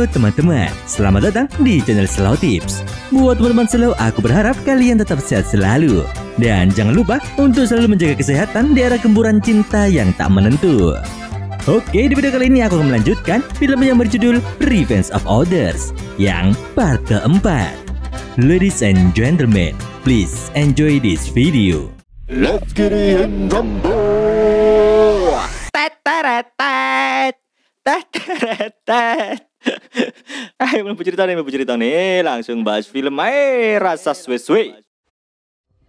Halo teman-teman, selamat datang di channel Slow Tips. Buat teman-teman slow, aku berharap kalian tetap sehat selalu. Dan jangan lupa untuk selalu menjaga kesehatan di era gempuran cinta yang tak menentu. Oke, di video kali ini aku akan melanjutkan film yang berjudul Revenge of Others yang part keempat. Ladies and gentlemen, please enjoy this video. Let's get it in rumble. Ayo mau cerita nih, langsung bahas film rasa suwe-suwe.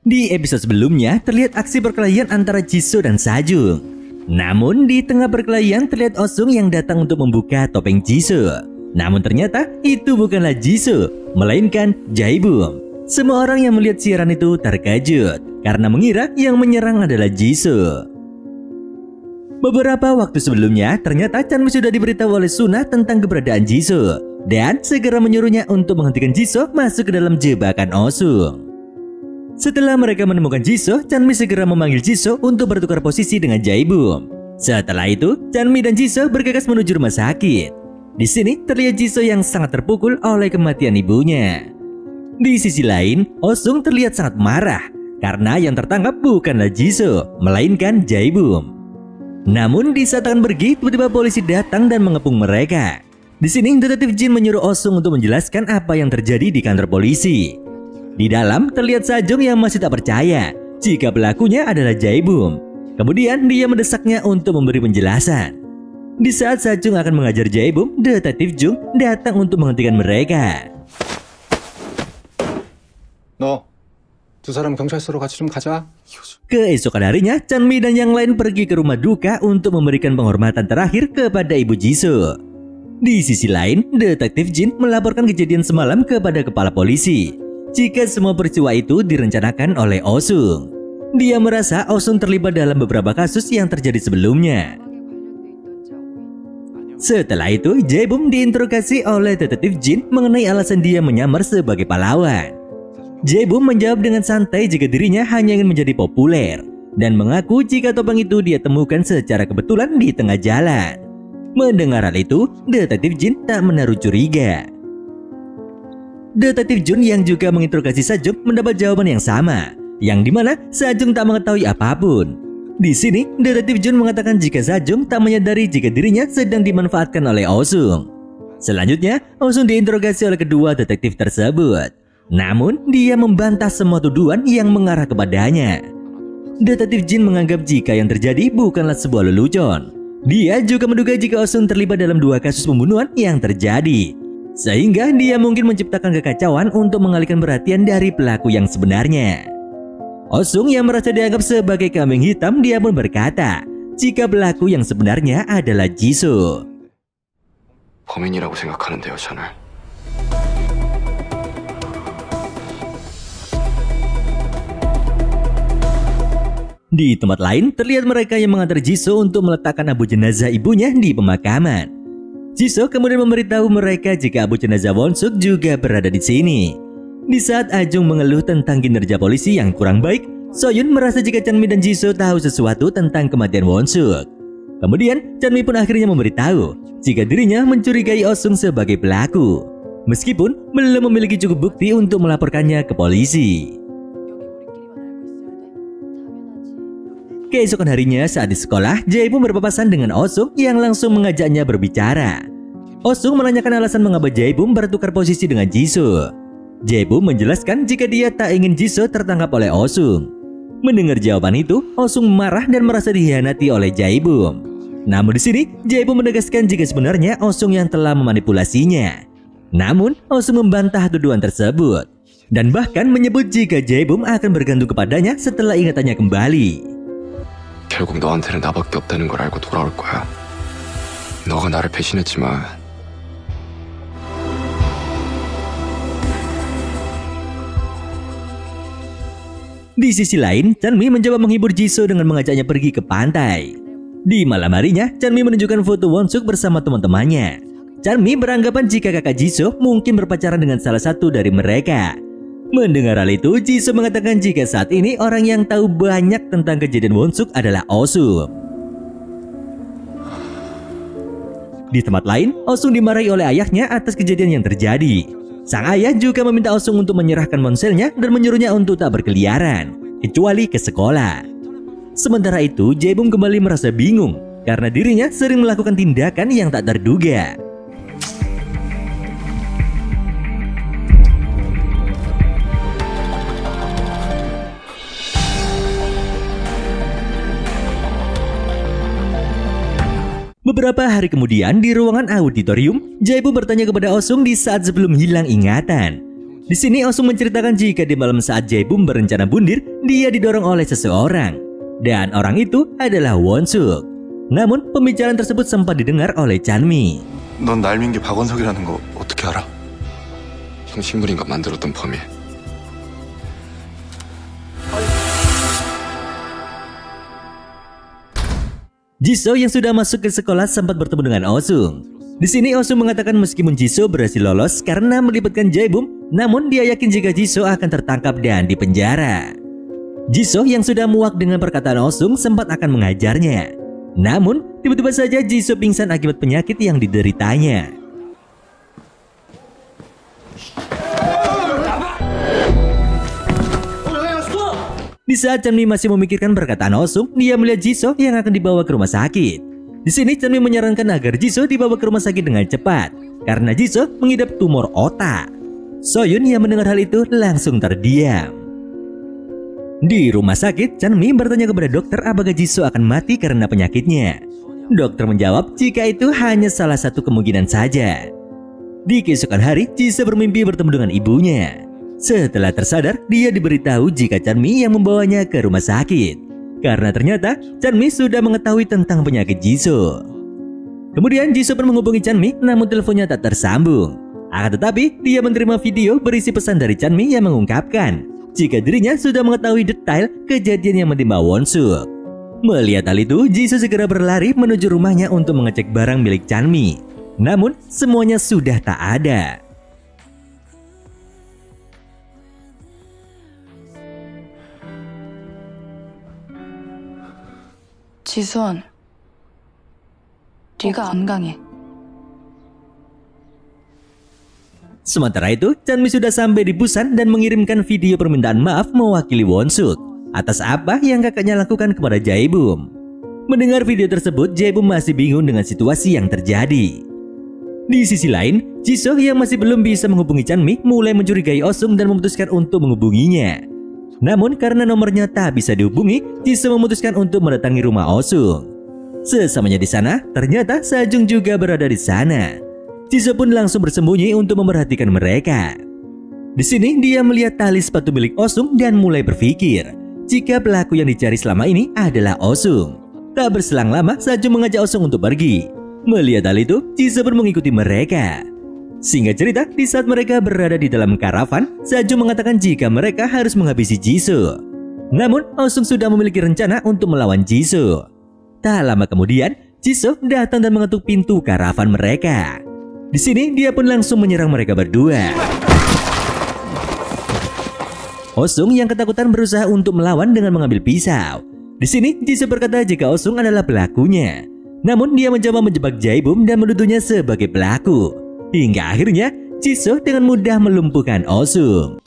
Di episode sebelumnya terlihat aksi perkelahian antara Jisoo dan Sajung. Namun di tengah perkelahian terlihat Osung yang datang untuk membuka topeng Jisoo. Namun ternyata itu bukanlah Jisoo, melainkan Jae-bum. Semua orang yang melihat siaran itu terkejut karena mengira yang menyerang adalah Jisoo. Beberapa waktu sebelumnya, ternyata Chanmi sudah diberitahu oleh Suna tentang keberadaan Jisoo dan segera menyuruhnya untuk menghentikan Jisoo masuk ke dalam jebakan Osung. Setelah mereka menemukan Jisoo, Chanmi segera memanggil Jisoo untuk bertukar posisi dengan Jae-bum. Setelah itu, Chanmi dan Jisoo bergegas menuju rumah sakit. Di sini terlihat Jisoo yang sangat terpukul oleh kematian ibunya. Di sisi lain, Osung terlihat sangat marah karena yang tertangkap bukanlah Jisoo, melainkan Jae-bum. Namun di saat akan pergi, tiba-tiba polisi datang dan mengepung mereka. Di sini detektif Jin menyuruh Osung untuk menjelaskan apa yang terjadi di kantor polisi. Di dalam terlihat Sajung yang masih tak percaya jika pelakunya adalah Jae-bum. Kemudian dia mendesaknya untuk memberi penjelasan. Di saat Sajung akan mengajar Jae-bum, detektif Jung datang untuk menghentikan mereka. 두 사람 경찰서로 같이 좀 가자. Keesokan harinya, Chanmi dan yang lain pergi ke rumah duka untuk memberikan penghormatan terakhir kepada ibu Jisoo. Di sisi lain, detektif Jin melaporkan kejadian semalam kepada kepala polisi. Jika semua peristiwa itu direncanakan oleh Osung. Dia merasa Osung terlibat dalam beberapa kasus yang terjadi sebelumnya. Setelah itu, Jae-bum diinterogasi oleh detektif Jin mengenai alasan dia menyamar sebagai pahlawan. Jae-bum menjawab dengan santai jika dirinya hanya ingin menjadi populer dan mengaku jika topeng itu dia temukan secara kebetulan di tengah jalan. Mendengar hal itu, detektif Jin tak menaruh curiga. Detektif Jun yang juga menginterogasi Sajung mendapat jawaban yang sama, yang dimana Sajung tak mengetahui apapun. Di sini, detektif Jun mengatakan jika Sajung tak menyadari jika dirinya sedang dimanfaatkan oleh Osung. Selanjutnya, Osung diinterogasi oleh kedua detektif tersebut. Namun, dia membantah semua tuduhan yang mengarah kepadanya. Detektif Jin menganggap jika yang terjadi bukanlah sebuah lelucon. Dia juga menduga jika Osung terlibat dalam 2 kasus pembunuhan yang terjadi. Sehingga dia mungkin menciptakan kekacauan untuk mengalihkan perhatian dari pelaku yang sebenarnya. Osung yang merasa dianggap sebagai kambing hitam, dia pun berkata jika pelaku yang sebenarnya adalah Jisoo. 범인이라고 생각하는데요, 저는. Di tempat lain, terlihat mereka yang mengantar Jisoo untuk meletakkan abu jenazah ibunya di pemakaman. Jisoo kemudian memberitahu mereka jika abu jenazah Won-suk juga berada di sini. Di saat Ajung mengeluh tentang kinerja polisi yang kurang baik, Soyun merasa jika Chanmi dan Jisoo tahu sesuatu tentang kematian Won-suk. Kemudian, Chanmi pun akhirnya memberitahu jika dirinya mencurigai Osung sebagai pelaku, meskipun belum memiliki cukup bukti untuk melaporkannya ke polisi. Keesokan harinya saat di sekolah, Jae-bum berpapasan dengan Osung yang langsung mengajaknya berbicara. Osung menanyakan alasan mengapa Jae-bum bertukar posisi dengan Jisoo. Jae-bum menjelaskan jika dia tak ingin Jisoo tertangkap oleh Osung. Mendengar jawaban itu, Osung marah dan merasa dikhianati oleh Jae-bum. Namun di sini, Jae-bum menegaskan jika sebenarnya Osung yang telah memanipulasinya. Namun, Osung membantah tuduhan tersebut dan bahkan menyebut jika Jae-bum akan bergantung kepadanya setelah ingatannya kembali. 결국 너한테는 나밖에 없다는 걸 알고 돌아올 거야. 너가 나를 배신했지만 Di sisi lain, Chanmi mencoba menghibur Jisoo dengan mengajaknya pergi ke pantai. Di malam harinya, Chanmi menunjukkan foto Won-suk bersama teman-temannya. Chanmi beranggapan jika kakak Jisoo mungkin berpacaran dengan salah satu dari mereka. Mendengar hal itu, Jisoo mengatakan jika saat ini orang yang tahu banyak tentang kejadian Won-suk adalah Osung. Di tempat lain, Osung dimarahi oleh ayahnya atas kejadian yang terjadi. Sang ayah juga meminta Osung untuk menyerahkan ponselnya dan menyuruhnya untuk tak berkeliaran, kecuali ke sekolah. Sementara itu, Jae-bum kembali merasa bingung karena dirinya sering melakukan tindakan yang tak terduga. Beberapa hari kemudian di ruangan auditorium, Jae-bum bertanya kepada Osung di saat sebelum hilang ingatan. Di sini Osung menceritakan jika di malam saat Jae-bum berencana bundir, dia didorong oleh seseorang. Dan orang itu adalah Won-suk. Namun pembicaraan tersebut sempat didengar oleh Chanmi. 넌 날 민 게 박원석이라는 거 어떻게 알아? 형 식물인가 만들었던 범인. Jisoo yang sudah masuk ke sekolah sempat bertemu dengan Osung. Di sini Osung mengatakan meskipun Jisoo berhasil lolos karena melibatkan Jae-bum, namun dia yakin jika Jisoo akan tertangkap dan dipenjara. Jisoo yang sudah muak dengan perkataan Osung sempat akan mengajarnya. Namun tiba-tiba saja Jisoo pingsan akibat penyakit yang dideritanya. Di saat Chanmi masih memikirkan perkataan Osung, dia melihat Jisoo yang akan dibawa ke rumah sakit. Di sini Chanmi menyarankan agar Jisoo dibawa ke rumah sakit dengan cepat karena Jisoo mengidap tumor otak. Soyun yang mendengar hal itu langsung terdiam. Di rumah sakit, Chanmi bertanya kepada dokter apakah Jisoo akan mati karena penyakitnya. Dokter menjawab jika itu hanya salah satu kemungkinan saja. Di keesokan hari, Jisoo bermimpi bertemu dengan ibunya. Setelah tersadar, dia diberitahu jika Chanmi yang membawanya ke rumah sakit. Karena ternyata Chanmi sudah mengetahui tentang penyakit Jisoo. Kemudian Jisoo pun menghubungi Chanmi, namun teleponnya tak tersambung. Akan tetapi, dia menerima video berisi pesan dari Chanmi yang mengungkapkan jika dirinya sudah mengetahui detail kejadian yang menimpa Won-suk. Melihat hal itu, Jisoo segera berlari menuju rumahnya untuk mengecek barang milik Chanmi. Namun, semuanya sudah tak ada. 지수원, 네가 안 강해. Sementara itu, Chanmi sudah sampai di Busan dan mengirimkan video permintaan maaf mewakili Won-suk atas apa yang kakaknya lakukan kepada Jae-bum. Mendengar video tersebut, Jae-bum masih bingung dengan situasi yang terjadi. Di sisi lain, Jisoo yang masih belum bisa menghubungi Chanmi mulai mencurigai Osung dan memutuskan untuk menghubunginya. Namun karena nomornya tak bisa dihubungi, Jisoo memutuskan untuk mendatangi rumah Osung. Sesamanya di sana, ternyata Sajung juga berada di sana. Jisoo pun langsung bersembunyi untuk memperhatikan mereka. Di sini dia melihat tali sepatu milik Osung dan mulai berpikir jika pelaku yang dicari selama ini adalah Osung. Tak berselang lama, Sajung mengajak Osung untuk pergi. Melihat hal itu, Jisoo pun mengikuti mereka. Singkat cerita, di saat mereka berada di dalam karavan, Sajung mengatakan jika mereka harus menghabisi Jisoo. Namun, Osung sudah memiliki rencana untuk melawan Jisoo. Tak lama kemudian, Jisoo datang dan mengetuk pintu karavan mereka. Di sini, dia pun langsung menyerang mereka berdua. Osung yang ketakutan berusaha untuk melawan dengan mengambil pisau. Di sini, Jisoo berkata jika Osung adalah pelakunya. Namun, dia mencoba menjebak Jae-bum dan menuduhnya sebagai pelaku. Hingga akhirnya Jisoo dengan mudah melumpuhkan Osung.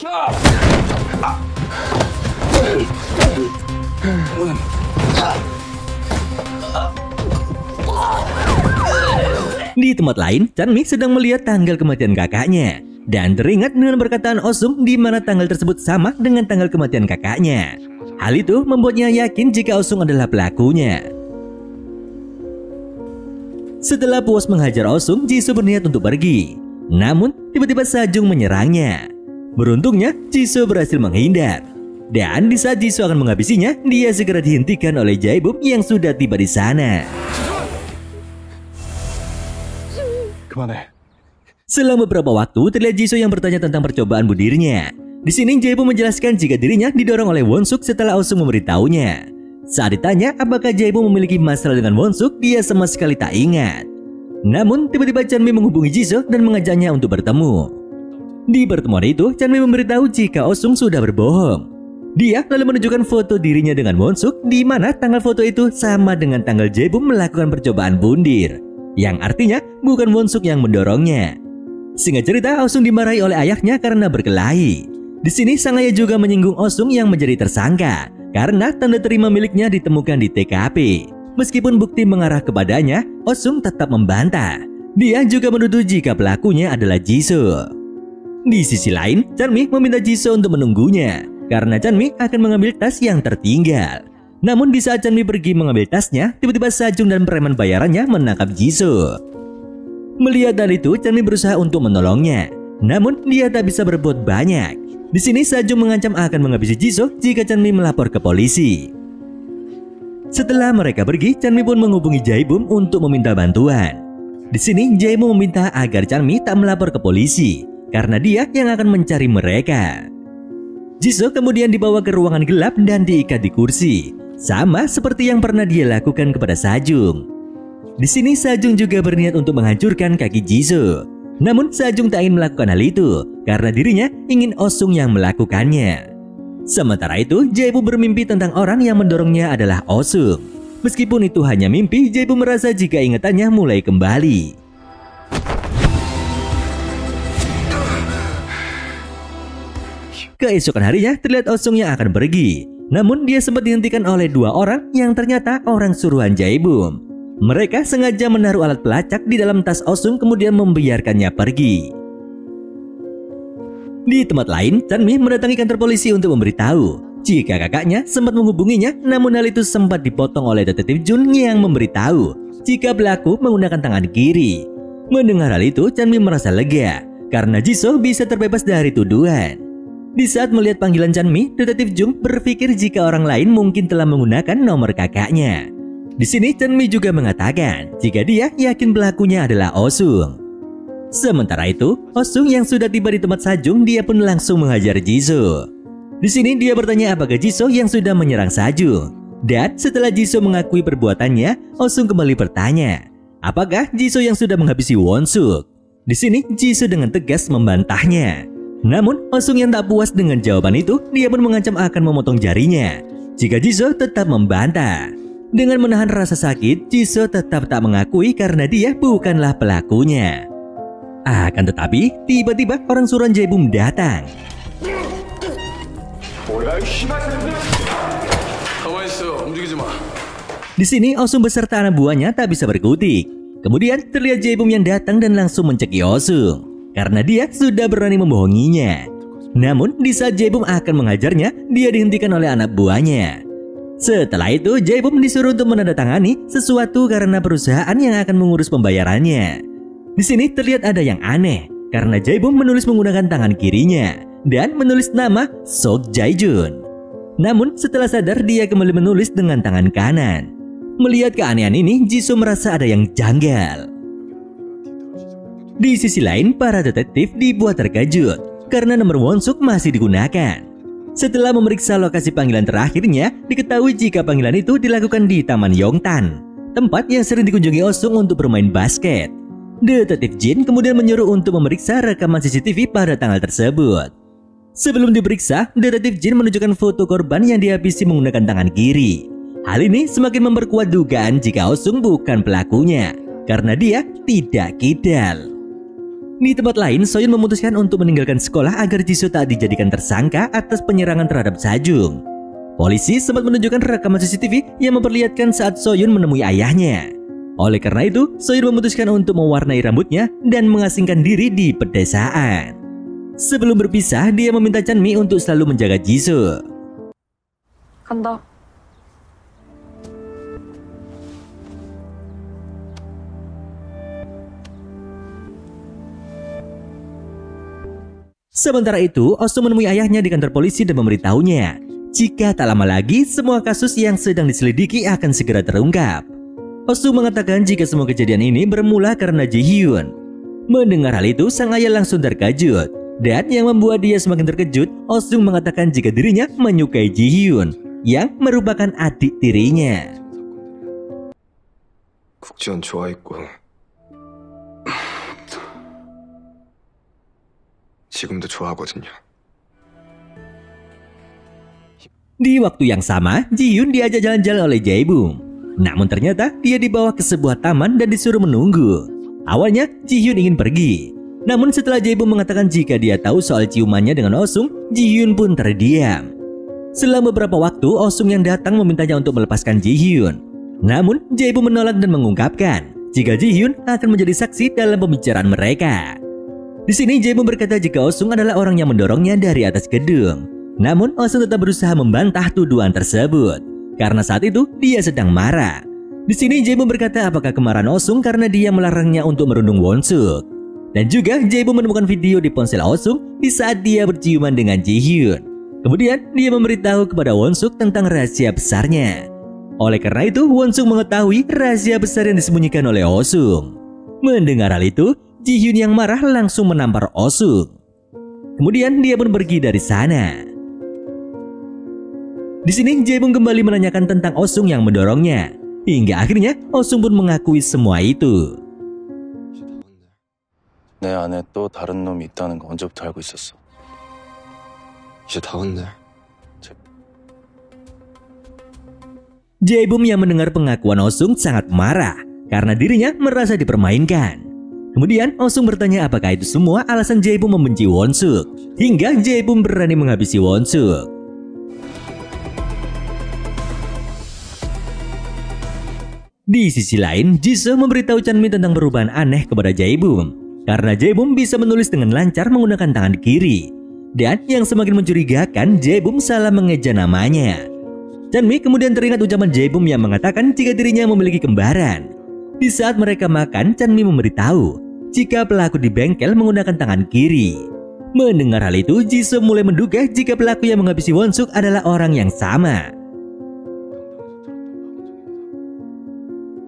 Di tempat lain, Chanmi sedang melihat tanggal kematian kakaknya dan teringat dengan perkataan Osung di mana tanggal tersebut sama dengan tanggal kematian kakaknya. Hal itu membuatnya yakin jika Osung adalah pelakunya. Setelah puas menghajar Osung, Jisoo berniat untuk pergi. Namun, tiba-tiba Sajung menyerangnya. Beruntungnya, Jisoo berhasil menghindar. Dan di saat Jisoo akan menghabisinya, dia segera dihentikan oleh Jae-bum yang sudah tiba di sana. 그만해. Selama beberapa waktu, terlihat Jisoo yang bertanya tentang percobaan bunuh dirinya. Di sini, Jae-bum menjelaskan jika dirinya didorong oleh Won-suk setelah Osung memberitahunya. Saat ditanya apakah Jae-bum memiliki masalah dengan Won-suk, dia sama sekali tak ingat. Namun, tiba-tiba Chanmi menghubungi Jisoo dan mengajaknya untuk bertemu. Di pertemuan itu, Chanmi memberitahu jika Osung sudah berbohong. Dia lalu menunjukkan foto dirinya dengan Won-suk, di mana tanggal foto itu sama dengan tanggal Jae-bum melakukan percobaan bundir. yang artinya bukan Won-suk yang mendorongnya. Singkat cerita, Oh-sung dimarahi oleh ayahnya karena berkelahi. Di sini sang ayah juga menyinggung Oh-sung yang menjadi tersangka karena tanda terima miliknya ditemukan di TKP. Meskipun bukti mengarah kepadanya, Oh-sung tetap membantah. Dia juga menuduh jika pelakunya adalah Jisoo. Di sisi lain, Chanmi meminta Jisoo untuk menunggunya karena Chanmi akan mengambil tas yang tertinggal. Namun di saat Chanmi pergi mengambil tasnya, tiba-tiba Sajung dan preman bayarannya menangkap Jisoo. Melihat hal itu, Chanmi berusaha untuk menolongnya. Namun dia tak bisa berbuat banyak. Di sini Sajung mengancam akan menghabisi Jisoo jika Chanmi melapor ke polisi. Setelah mereka pergi, Chanmi pun menghubungi Jae-bum untuk meminta bantuan. Di sini Jae-bum meminta agar Chanmi tak melapor ke polisi karena dia yang akan mencari mereka. Jisoo kemudian dibawa ke ruangan gelap dan diikat di kursi, sama seperti yang pernah dia lakukan kepada Sajung. Di sini Sajung juga berniat untuk menghancurkan kaki Jisoo. Namun Sajung tak ingin melakukan hal itu karena dirinya ingin Oh-sung yang melakukannya. Sementara itu, Jae-bum bermimpi tentang orang yang mendorongnya adalah Oh-sung. Meskipun itu hanya mimpi, Jae-bum merasa jika ingatannya mulai kembali. Keesokan harinya terlihat Oh-sung yang akan pergi. Namun dia sempat dihentikan oleh dua orang yang ternyata orang suruhan Jae-bum. Mereka sengaja menaruh alat pelacak di dalam tas Oh-sung kemudian membiarkannya pergi. Di tempat lain, Chanmi mendatangi kantor polisi untuk memberitahu jika kakaknya sempat menghubunginya, namun hal itu sempat dipotong oleh detektif Jun yang memberitahu jika pelaku menggunakan tangan kiri. Mendengar hal itu, Chanmi merasa lega karena Jisoo bisa terbebas dari tuduhan. Di saat melihat panggilan Chanmi, detektif Jung berpikir jika orang lain mungkin telah menggunakan nomor kakaknya. Di sini Chanmi juga mengatakan jika dia yakin pelakunya adalah Oh-sung. Sementara itu, Oh-sung yang sudah tiba di tempat Sajung, dia pun langsung menghajar Jisoo. Di sini dia bertanya apakah Jisoo yang sudah menyerang Sajung. Dan setelah Jisoo mengakui perbuatannya, Oh-sung kembali bertanya, apakah Jisoo yang sudah menghabisi Won-suk? Di sini Jisoo dengan tegas membantahnya. Namun, Oh-sung yang tak puas dengan jawaban itu, dia pun mengancam akan memotong jarinya jika Jisoo tetap membantah. Dengan menahan rasa sakit, Jisoo tetap tak mengakui karena dia bukanlah pelakunya. Akan tetapi, tiba-tiba orang suruhan Jae-bum datang. Di sini, Oh-sung beserta anak buahnya tak bisa berkutik. Kemudian terlihat Jae-bum yang datang dan langsung mencekik Oh-sung karena dia sudah berani membohonginya. Namun di saat Jae-bum akan menghajarnya, dia dihentikan oleh anak buahnya. Setelah itu Jae-bum disuruh untuk menandatangani sesuatu karena perusahaan yang akan mengurus pembayarannya. Di sini terlihat ada yang aneh karena Jae-bum menulis menggunakan tangan kirinya dan menulis nama Sok Jae-jun. Namun setelah sadar dia kembali menulis dengan tangan kanan. Melihat keanehan ini, Jisoo merasa ada yang janggal. Di sisi lain, para detektif dibuat terkejut karena nomor Won-suk masih digunakan. Setelah memeriksa lokasi panggilan terakhirnya, diketahui jika panggilan itu dilakukan di Taman Yongtan, tempat yang sering dikunjungi Oh-sung untuk bermain basket. Detektif Jin kemudian menyuruh untuk memeriksa rekaman CCTV pada tanggal tersebut. Sebelum diperiksa, detektif Jin menunjukkan foto korban yang dihabisi menggunakan tangan kiri. Hal ini semakin memperkuat dugaan jika Oh-sung bukan pelakunya karena dia tidak kidal. Di tempat lain, Soyun memutuskan untuk meninggalkan sekolah agar Jisoo tak dijadikan tersangka atas penyerangan terhadap Sajung. Polisi sempat menunjukkan rekaman CCTV yang memperlihatkan saat Soyun menemui ayahnya. Oleh karena itu, Soyun memutuskan untuk mewarnai rambutnya dan mengasingkan diri di pedesaan. Sebelum berpisah, dia meminta Chanmi untuk selalu menjaga Jisoo. 간다. Sementara itu, Oh-sung menemui ayahnya di kantor polisi dan memberitahunya jika tak lama lagi semua kasus yang sedang diselidiki akan segera terungkap. Oh-sung mengatakan jika semua kejadian ini bermula karena Ji-hyun. Mendengar hal itu, sang ayah langsung terkejut. Dan yang membuat dia semakin terkejut, Oh-sung mengatakan jika dirinya menyukai Ji-hyun yang merupakan adik tirinya. 국지원 좋아했고 지금도 좋아하거든요. Di waktu yang sama, Ji-hyun diajak jalan-jalan oleh Jae-bum. Namun ternyata dia dibawa ke sebuah taman dan disuruh menunggu. Awalnya Ji-hyun ingin pergi. Namun setelah Jae-bum mengatakan jika dia tahu soal ciumannya dengan Oh-sung, Ji-hyun pun terdiam. Selama beberapa waktu, Oh-sung yang datang memintanya untuk melepaskan Ji-hyun. Namun Jae-bum menolak dan mengungkapkan jika Ji-hyun akan menjadi saksi dalam pembicaraan mereka. Di sini Jae-bum berkata jika Oh-sung adalah orang yang mendorongnya dari atas gedung. Namun Oh-sung tetap berusaha membantah tuduhan tersebut karena saat itu dia sedang marah. Di sini Jae-bum berkata apakah kemarahan Oh-sung karena dia melarangnya untuk merundung Won-suk. Dan juga Jae-bum menemukan video di ponsel Oh-sung di saat dia berciuman dengan Ji-hyun. Kemudian dia memberitahu kepada Won-suk tentang rahasia besarnya. Oleh karena itu Won-suk mengetahui rahasia besar yang disembunyikan oleh Oh-sung. Mendengar hal itu, Ji-hyun yang marah langsung menampar Oh-sung. Kemudian dia pun pergi dari sana. Di sini Jae-bum kembali menanyakan tentang Oh-sung yang mendorongnya. Hingga akhirnya Oh-sung pun mengakui semua itu. 내 안에 또 다른 놈이 있다는 거 언제부터 알고 있었어? 이제 다 왔네. Jae-bum yang mendengar pengakuan Oh-sung sangat marah karena dirinya merasa dipermainkan. Kemudian Oh-sung bertanya apakah itu semua alasan Jae-bum membenci Won-suk hingga Jae-bum berani menghabisi Won-suk. Di sisi lain, Jisoo memberitahu Chanmi tentang perubahan aneh kepada Jae-bum karena Jae-bum bisa menulis dengan lancar menggunakan tangan kiri. Dan yang semakin mencurigakan, Jae-bum salah mengeja namanya. Chanmi kemudian teringat ucapan Jae-bum yang mengatakan jika dirinya memiliki kembaran. Di saat mereka makan, Chanmi memberitahu jika pelaku di bengkel menggunakan tangan kiri. Mendengar hal itu, Jisoo mulai menduga jika pelaku yang menghabisi Won-suk adalah orang yang sama.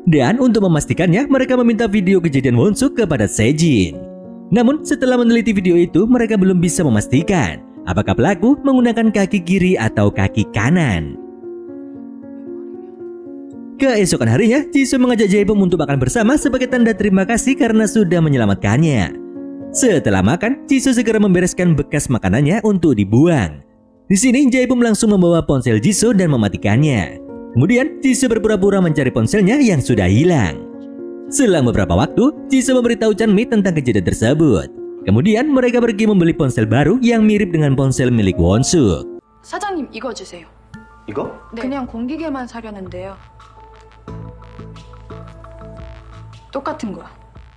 Dan untuk memastikannya, mereka meminta video kejadian Won-suk kepada Sejin. Namun setelah meneliti video itu, mereka belum bisa memastikan apakah pelaku menggunakan kaki kiri atau kaki kanan. Keesokan harinya, Jisoo mengajak Jae-bum untuk makan bersama sebagai tanda terima kasih karena sudah menyelamatkannya. Setelah makan, Jisoo segera membereskan bekas makanannya untuk dibuang. Di sini Jae-bum langsung membawa ponsel Jisoo dan mematikannya. Kemudian Jisoo berpura-pura mencari ponselnya yang sudah hilang. Selang beberapa waktu, Jisoo memberitahu Chanmi tentang kejadian tersebut. Kemudian mereka pergi membeli ponsel baru yang mirip dengan ponsel milik Won-suk. 사장님 이거 주세요. 이거? 네. 그냥 공기계만 사려는데요. 똑같은 거야.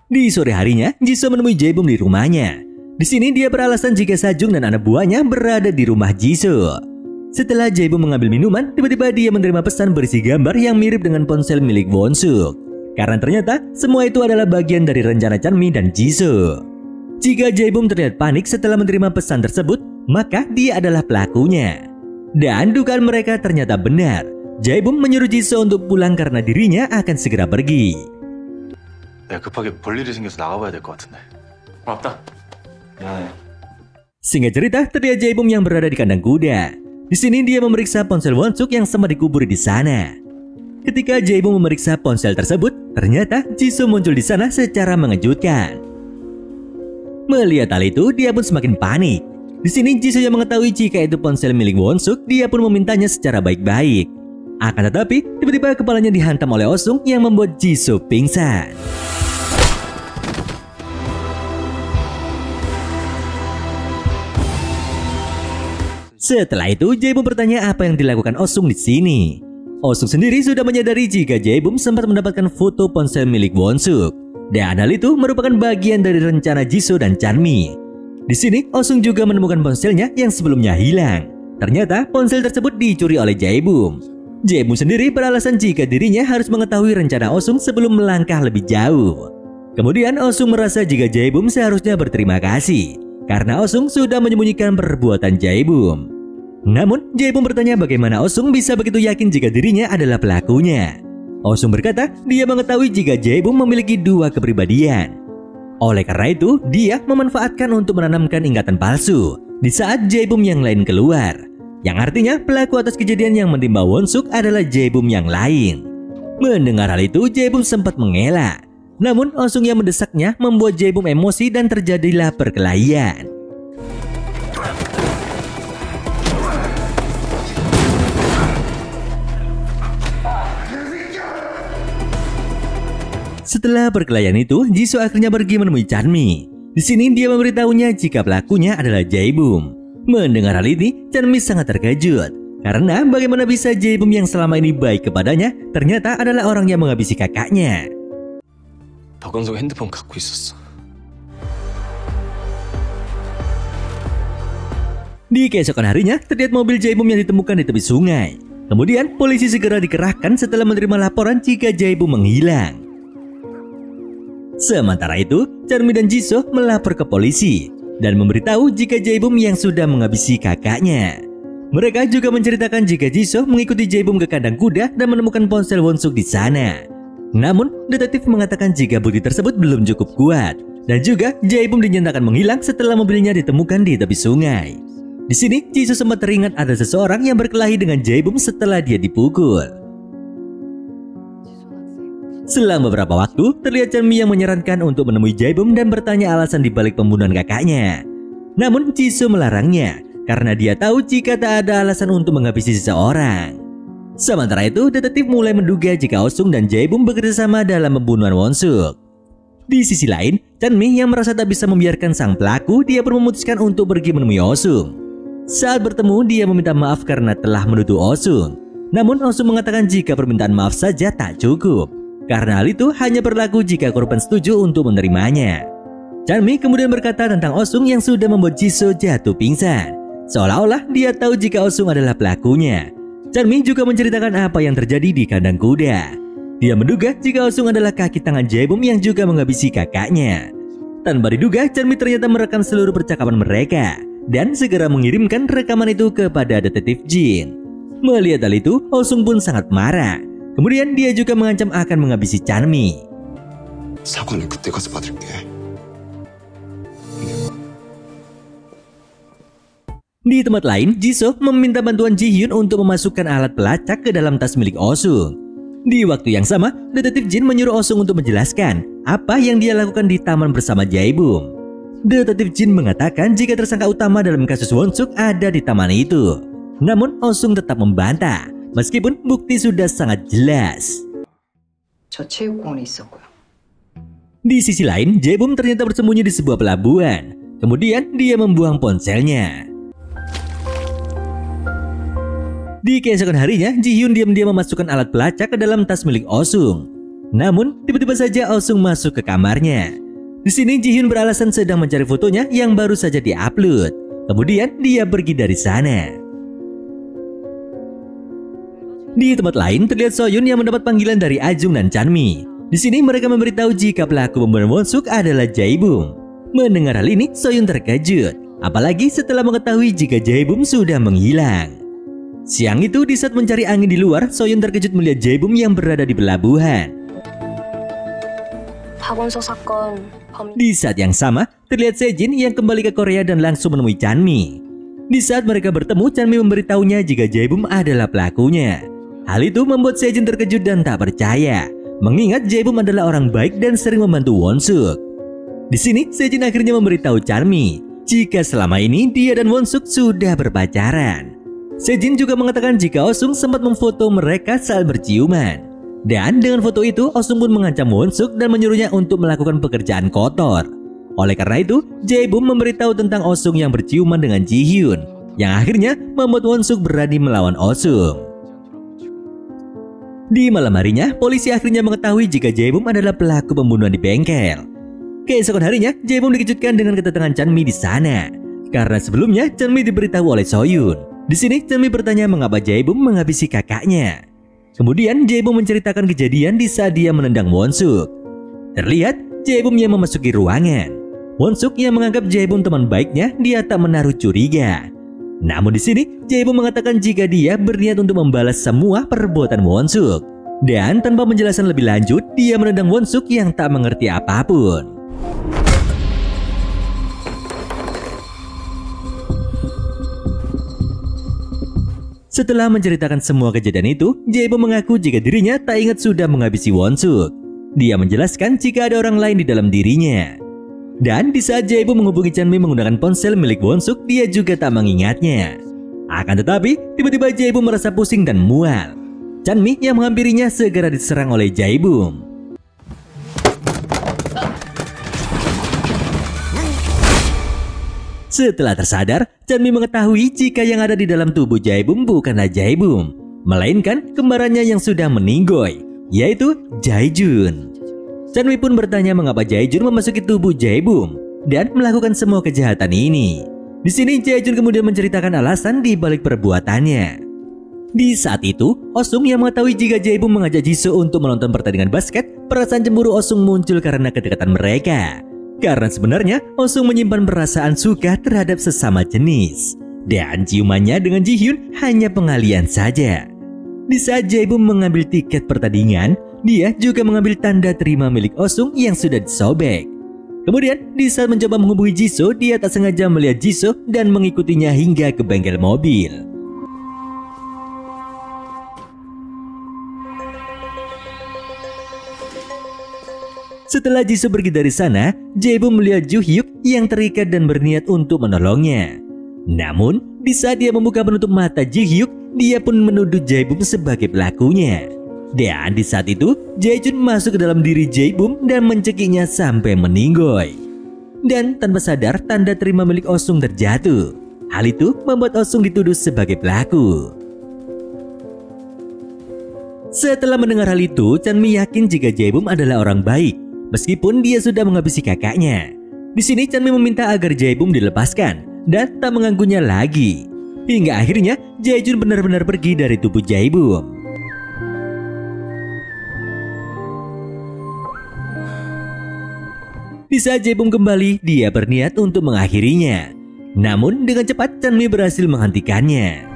Di sore harinya, Jisoo menemui Jae-bum di rumahnya. Di sini dia beralasan jika Sajung dan anak buahnya berada di rumah Jisoo. Setelah Jae-bum mengambil minuman, tiba-tiba dia menerima pesan berisi gambar yang mirip dengan ponsel milik Won-suk. Karena ternyata semua itu adalah bagian dari rencana Chanmi dan Jisoo. Jika Jae-bum terlihat panik setelah menerima pesan tersebut, maka dia adalah pelakunya. Dan dugaan mereka ternyata benar. Jae-bum menyuruh Jisoo untuk pulang karena dirinya akan segera pergi. 내가 급하게 볼 일이 생겨서 나가봐야 될 것 같은데. 고맙다. 미안해. Singkat cerita, terlihat Jae-bum yang berada di kandang kuda. Di sini dia memeriksa ponsel Won-suk yang sempat dikubur di sana. Ketika Jae-bum memeriksa ponsel tersebut, ternyata Jisoo muncul di sana secara mengejutkan. Melihat hal itu, dia pun semakin panik. Di sini Jisoo yang mengetahui jika itu ponsel milik Won-suk, dia pun memintanya secara baik-baik. Akan tetapi, tiba-tiba kepalanya dihantam oleh Oh-sung yang membuat Jisoo pingsan. Setelah itu, Jae-bum bertanya apa yang dilakukan Oh-sung di sini. Oh-sung sendiri sudah menyadari jika Jae-bum sempat mendapatkan foto ponsel milik Won-suk. Dan hal itu merupakan bagian dari rencana Jisoo dan Chanmi. Di sini, Oh-sung juga menemukan ponselnya yang sebelumnya hilang. Ternyata ponsel tersebut dicuri oleh Jae-bum. Jae-bum sendiri beralasan jika dirinya harus mengetahui rencana Oh-sung sebelum melangkah lebih jauh. Kemudian Oh-sung merasa jika Jae-bum seharusnya berterima kasih karena Oh-sung sudah menyembunyikan perbuatan Jae-bum. Namun, Jae-bum bertanya bagaimana Oh-sung bisa begitu yakin jika dirinya adalah pelakunya. Oh-sung berkata dia mengetahui jika Jae-bum memiliki dua kepribadian. Oleh karena itu, dia memanfaatkan untuk menanamkan ingatan palsu di saat Jae-bum yang lain keluar. Yang artinya pelaku atas kejadian yang menimpa Won-suk adalah Jae-bum yang lain. Mendengar hal itu, Jae-bum sempat mengelak. Namun, Oh-sung yang mendesaknya membuat Jae-bum emosi dan terjadilah perkelahian. Setelah perkelahian itu, Jisoo akhirnya pergi menemui Chanmi. Di sini dia memberitahunya jika pelakunya adalah Jae-bum. Mendengar hal ini, Chanmi sangat terkejut. Karena bagaimana bisa Jae-bum yang selama ini baik kepadanya ternyata adalah orang yang menghabisi kakaknya. 박원석 핸드폰 갖고 있었어. Di keesokan harinya, terlihat mobil Jae-bum yang ditemukan di tepi sungai. Kemudian, polisi segera dikerahkan setelah menerima laporan jika Jae-bum menghilang. Sementara itu, Chanmi dan Jisoo melapor ke polisi dan memberitahu jika Jae-bum yang sudah menghabisi kakaknya. Mereka juga menceritakan jika Jisoo mengikuti Jae-bum ke kandang kuda dan menemukan ponsel Won-suk di sana. Namun, detektif mengatakan jika bukti tersebut belum cukup kuat dan juga Jae-bum dinyatakan menghilang setelah mobilnya ditemukan di tepi sungai. Di sini, Jisoo sempat teringat ada seseorang yang berkelahi dengan Jae-bum setelah dia dipukul. Selang beberapa waktu, terlihat Chanmi yang menyarankan untuk menemui Jae-bum dan bertanya alasan dibalik pembunuhan kakaknya. Namun Jisoo melarangnya karena dia tahu jika tak ada alasan untuk menghabisi seseorang. Sementara itu, detektif mulai menduga jika Oh-sung dan Jae-bum bekerjasama dalam pembunuhan Won-suk. Di sisi lain, Chanmi yang merasa tak bisa membiarkan sang pelaku, dia pun memutuskan untuk pergi menemui Oh-sung. Saat bertemu, dia meminta maaf karena telah menuduh Oh-sung. Namun Oh-sung mengatakan jika permintaan maaf saja tak cukup. Karena hal itu hanya berlaku jika korban setuju untuk menerimanya. Chanmi kemudian berkata tentang Oh-sung yang sudah membuat Jisoo jatuh pingsan. Seolah-olah dia tahu jika Oh-sung adalah pelakunya. Chanmi juga menceritakan apa yang terjadi di kandang kuda. Dia menduga jika Oh-sung adalah kaki tangan Jae-bum yang juga menghabisi kakaknya. Tanpa diduga, Chanmi ternyata merekam seluruh percakapan mereka dan segera mengirimkan rekaman itu kepada detektif Jin. Melihat hal itu, Oh-sung pun sangat marah. Kemudian dia juga mengancam akan menghabisi Chanmi. 사과는 그때 가서 받을게. Di tempat lain, Jisoo meminta bantuan Ji-hyun untuk memasukkan alat pelacak ke dalam tas milik Oh-sung. Di waktu yang sama, detektif Jin menyuruh Oh-sung untuk menjelaskan apa yang dia lakukan di taman bersama Jae-bum. Detektif Jin mengatakan jika tersangka utama dalam kasus Won-suk ada di taman itu. Namun Oh-sung tetap membantah, meskipun bukti sudah sangat jelas. 저 체육공원에 있었고요. Di sisi lain, Jae-bum ternyata bersembunyi di sebuah pelabuhan. Kemudian dia membuang ponselnya. Di keesokan harinya, Ji-hyun diam-diam memasukkan alat pelacak ke dalam tas milik Oh-sung. Namun, tiba-tiba saja Oh-sung masuk ke kamarnya. Di sini Ji-hyun beralasan sedang mencari fotonya yang baru saja di-upload. Kemudian dia pergi dari sana. Di tempat lain, terlihat So-yun yang mendapat panggilan dari Ajung dan Chanmi. Di sini mereka memberitahu jika pelaku pembunuhan Won-suk adalah Jae-bum. Mendengar hal ini, So-yun terkejut, apalagi setelah mengetahui jika Jae-bum sudah menghilang. Siang itu, di saat mencari angin di luar, So-yun terkejut melihat Jae-bum yang berada di pelabuhan. Di saat yang sama, terlihat Sejin yang kembali ke Korea dan langsung menemui Chanmi. Di saat mereka bertemu, Chanmi memberitahunya jika Jae-bum adalah pelakunya. Hal itu membuat Sejin terkejut dan tak percaya, mengingat Jae-bum adalah orang baik dan sering membantu Won-suk. Di sini, Sejin akhirnya memberitahu Chanmi jika selama ini dia dan Won-suk sudah berpacaran. Sejin juga mengatakan jika Oh-sung sempat memfoto mereka saat berciuman. Dan dengan foto itu, Oh-sung pun mengancam Won-suk dan menyuruhnya untuk melakukan pekerjaan kotor. Oleh karena itu, Jae-bum memberitahu tentang Oh-sung yang berciuman dengan Ji-hyun, yang akhirnya membuat Won-suk berani melawan Oh-sung. Di malam harinya, polisi akhirnya mengetahui jika Jae-bum adalah pelaku pembunuhan di bengkel. Keesokan harinya, Jae-bum dikejutkan dengan kedatangan Chanmi di sana. Karena sebelumnya, Chanmi diberitahu oleh So-yun. Di sini, Chanmi bertanya mengapa Jae-bum menghabisi kakaknya. Kemudian, Jae-bum menceritakan kejadian di saat dia menendang Won-suk. Terlihat, Jae-bum yang memasuki ruangan. Won-suk yang menganggap Jae-bum teman baiknya, dia tak menaruh curiga. Namun di sini, Jae-bum mengatakan jika dia berniat untuk membalas semua perbuatan Won-suk. Dan tanpa penjelasan lebih lanjut, dia menendang Won-suk yang tak mengerti apapun. Setelah menceritakan semua kejadian itu, Jae-bum mengaku jika dirinya tak ingat sudah menghabisi Won-suk. Dia menjelaskan jika ada orang lain di dalam dirinya. Dan di saat Jae-bum menghubungi Chanmi menggunakan ponsel milik Won-suk, dia juga tak mengingatnya. Akan tetapi, tiba-tiba Jae-bum merasa pusing dan mual. Chanmi yang menghampirinya segera diserang oleh Jae-bum. Setelah tersadar, Chanmi mengetahui jika yang ada di dalam tubuh Jae-bum bukanlah Jae-bum, melainkan kembarannya yang sudah meninggoy, yaitu Jae-jun. Chanmi pun bertanya mengapa Jae-jun memasuki tubuh Jae-bum dan melakukan semua kejahatan ini. Di sini Jae-jun kemudian menceritakan alasan di balik perbuatannya. Di saat itu, Oh-sung yang mengetahui jika Jae-bum mengajak Jisoo untuk menonton pertandingan basket, perasaan cemburu Oh-sung muncul karena kedekatan mereka. Karena sebenarnya Oh-sung menyimpan perasaan suka terhadap sesama jenis. Dan ciumannya dengan Ji-hyun hanya pengalian saja. Di saat Jae-bum mengambil tiket pertandingan, dia juga mengambil tanda terima milik Oh-sung yang sudah disobek. Kemudian, di saat mencoba menghubungi Jisoo, dia tak sengaja melihat Jisoo dan mengikutinya hingga ke bengkel mobil. Setelah Jisoo pergi dari sana, Jae-bum melihat Ju-hyuk yang terikat dan berniat untuk menolongnya. Namun, di saat dia membuka penutup mata Ji-hyuk, dia pun menuduh Jae-bum sebagai pelakunya. Dan di saat itu, Jae-jun masuk ke dalam diri Jae-bum dan mencekiknya sampai meninggoy. Dan tanpa sadar, tanda terima milik Oh-sung terjatuh. Hal itu membuat Oh-sung dituduh sebagai pelaku. Setelah mendengar hal itu, Chanmi yakin jika Jae-bum adalah orang baik, meskipun dia sudah menghabisi kakaknya. Di sini Chanmi meminta agar Jae-bum dilepaskan dan tak mengganggunya lagi. Hingga akhirnya Jae-jun benar-benar pergi dari tubuh Jae-bum. Di saat Jae-bum kembali, dia berniat untuk mengakhirinya. Namun dengan cepat Chanmi berhasil menghentikannya.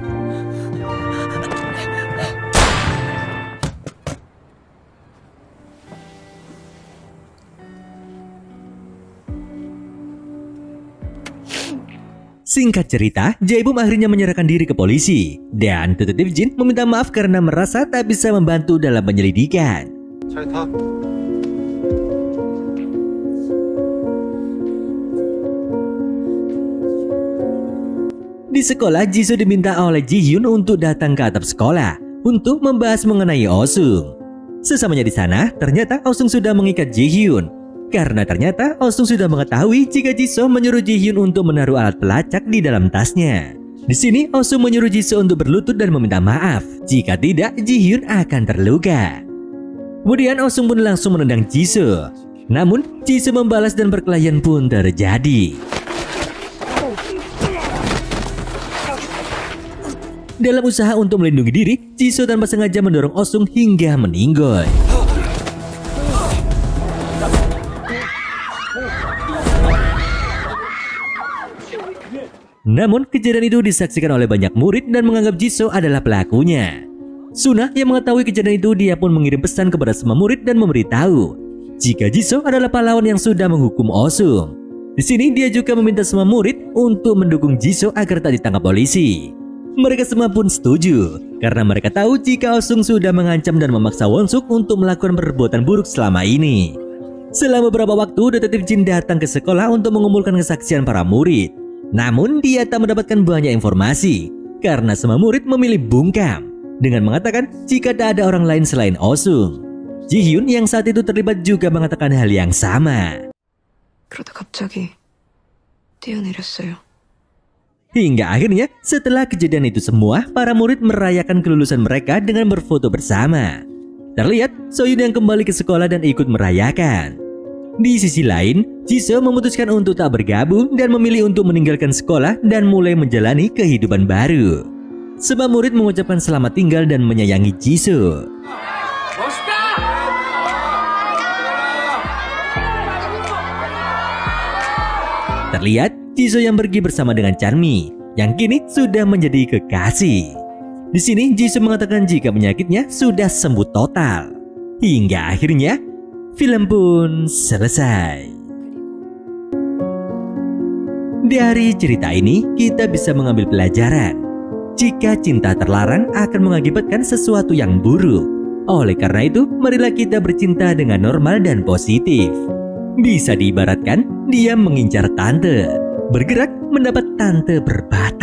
Singkat cerita, Jae-bum akhirnya menyerahkan diri ke polisi. Dan detektif Jin meminta maaf karena merasa tak bisa membantu dalam penyelidikan. Di sekolah, Jisoo diminta oleh Ji-hyun untuk datang ke atap sekolah untuk membahas mengenai Oh-sung. Sesamanya di sana, ternyata Oh-sung sudah mengikat Ji-hyun. Karena ternyata Oh-sung sudah mengetahui jika Jisoo menyuruh Ji-hyun untuk menaruh alat pelacak di dalam tasnya. Di sini, Oh-sung menyuruh Jisoo untuk berlutut dan meminta maaf. Jika tidak, Ji-hyun akan terluka. Kemudian Oh-sung pun langsung menendang Jisoo. Namun, Jisoo membalas dan perkelahian pun terjadi. Dalam usaha untuk melindungi diri, Jisoo tanpa sengaja mendorong Oh-sung hingga meninggoy. Namun kejadian itu disaksikan oleh banyak murid dan menganggap Jisoo adalah pelakunya. Suna yang mengetahui kejadian itu, dia pun mengirim pesan kepada semua murid dan memberitahu jika Jisoo adalah pahlawan yang sudah menghukum Oh-sung. Di sini dia juga meminta semua murid untuk mendukung Jisoo agar tak ditangkap polisi. Mereka semua pun setuju, karena mereka tahu jika Oh-sung sudah mengancam dan memaksa Won-suk untuk melakukan perbuatan buruk selama ini. Selama beberapa waktu, detektif Jin datang ke sekolah untuk mengumpulkan kesaksian para murid. Namun dia tak mendapatkan banyak informasi, karena semua murid memilih bungkam dengan mengatakan jika tak ada orang lain selain Oh-sung. Ji-hyun yang saat itu terlibat juga mengatakan hal yang sama. 그러다 갑자기 뛰어내렸어요. Hingga akhirnya setelah kejadian itu semua, para murid merayakan kelulusan mereka dengan berfoto bersama. Terlihat Soyun yang kembali ke sekolah dan ikut merayakan. Di sisi lain, Jisoo memutuskan untuk tak bergabung dan memilih untuk meninggalkan sekolah dan mulai menjalani kehidupan baru. Semua murid mengucapkan selamat tinggal dan menyayangi Jisoo. Terlihat Jisoo yang pergi bersama dengan Chanmi, yang kini sudah menjadi kekasih. Di sini Jisoo mengatakan jika penyakitnya sudah sembuh total. Hingga akhirnya film pun selesai. Dari cerita ini kita bisa mengambil pelajaran. Jika cinta terlarang akan mengakibatkan sesuatu yang buruk. Oleh karena itu, marilah kita bercinta dengan normal dan positif. Bisa diibaratkan dia mengincar tante, bergerak mendapat tante berbatu.